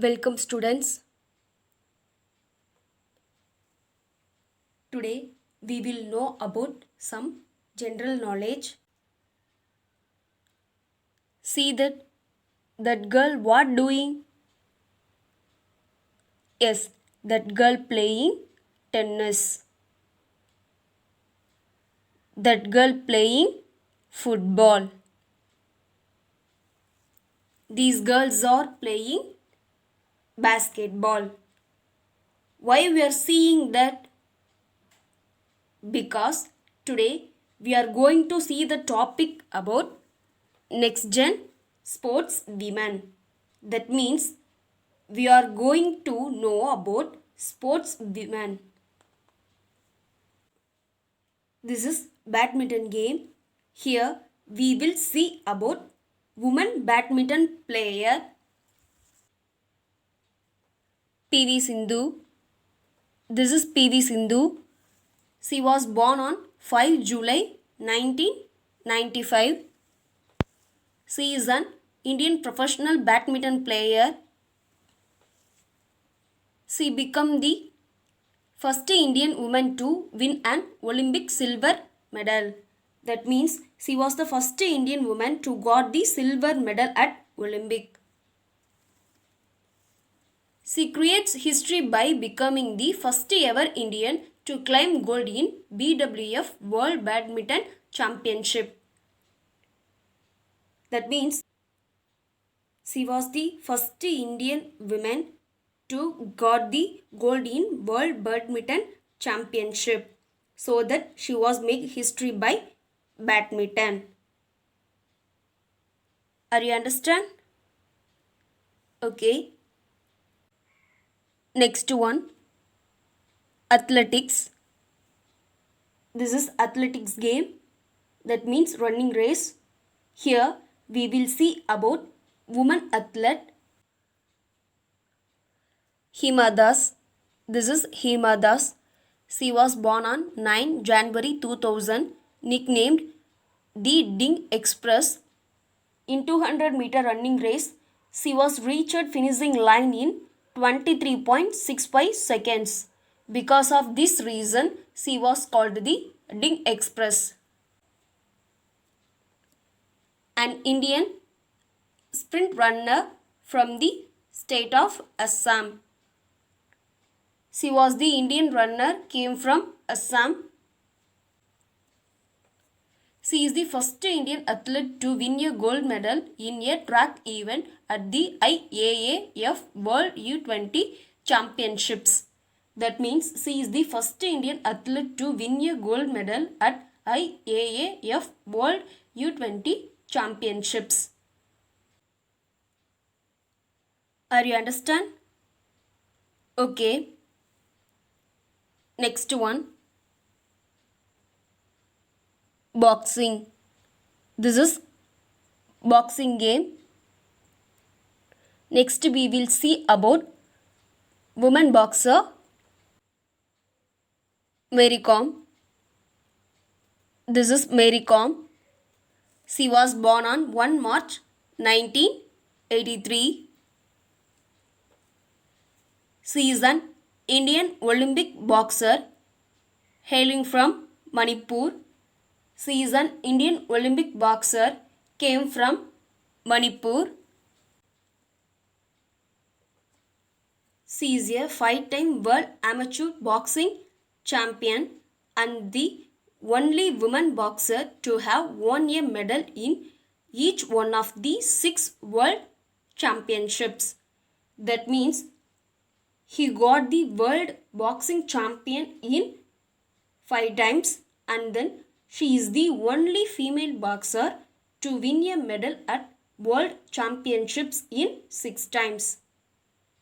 Welcome students. Today we will know about some general knowledge. See that girl what doing? Yes, that girl playing tennis. That girl playing football. These girls are playing basketball. Why we are seeing that? Because today we are going to see the topic about next gen sports women. That means we are going to know about sports women. This is badminton game. Here we will see about women badminton player PV Sindhu. This is PV Sindhu. She was born on 5 July 1995. She is an Indian professional badminton player. She became the first Indian woman to win an Olympic silver medal. That means she was the first Indian woman to got the silver medal at Olympic. She creates history by becoming the first ever Indian to claim gold in BWF World Badminton Championship. That means she was the first Indian woman to got the gold in World Badminton Championship. So that she was make history by badminton. Are you understand? Okay. Next one, athletics. This is athletics game. That means running race. Here we will see about woman athlete Hima Das. This is Hima Das. She was born on 9 January 2000, nicknamed the Ding Express. In 200-meter running race, she was reached finishing line in 23.65 seconds. Because of this reason, she was called the Ding Express. An Indian sprint runner from the state of Assam. She was the Indian runner came from Assam. She is the first Indian athlete to win a gold medal in a track event at the IAAF World U20 Championships. That means she is the first Indian athlete to win a gold medal at IAAF World U20 Championships. Are you understand? Okay. Next one. Boxing. This is boxing game. Next we will see about woman boxer Mary Kom. This is Mary Kom. She was born on 1 March 1983. She is an Indian Olympic boxer hailing from Manipur. She is an Indian Olympic boxer came from Manipur. She is a 5-time world amateur boxing champion and the only woman boxer to have won a medal in each one of the 6 world championships. That means he got the world boxing champion in 5 times and then she is the only female boxer to win a medal at world championships in 6 times.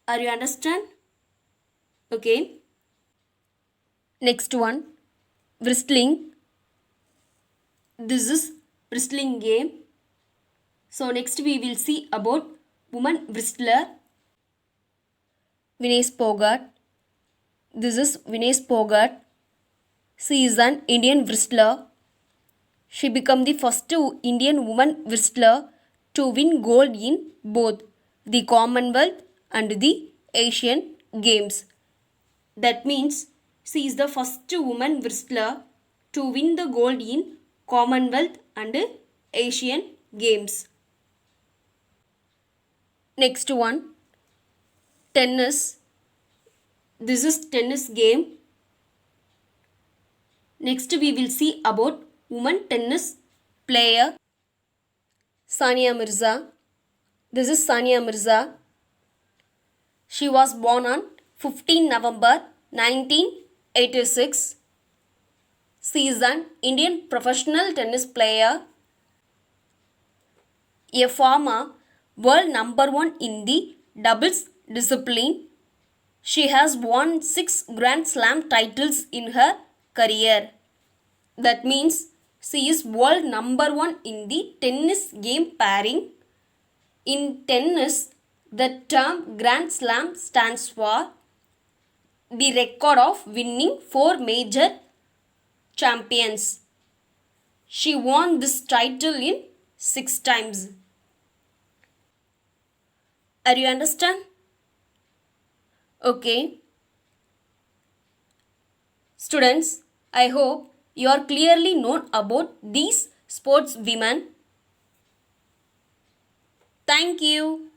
Are you understand? Okay. Next one, wrestling. This is wrestling game. So next we will see about woman wrestler Vinesh Pogart. This is Vinesh Pogart. She is an Indian wrestler. She became the first Indian woman wrestler to win gold in both the Commonwealth and the Asian Games. That means she is the first woman wrestler to win the gold in Commonwealth and Asian Games. Next one, tennis. This is tennis game. Next we will see about women tennis player Sania Mirza. This is Sania Mirza. She was born on 15 November 1986. She is an Indian professional tennis player, a former world number 1 in the doubles discipline. She has won 6 Grand Slam titles in her career. That means she is world number 1 in the tennis game pairing. In tennis, the term Grand Slam stands for the record of winning 4 major champions. She won this title in 6 times. Are you understand? Okay. Students, I hope you are clearly known about these sports women. Thank you.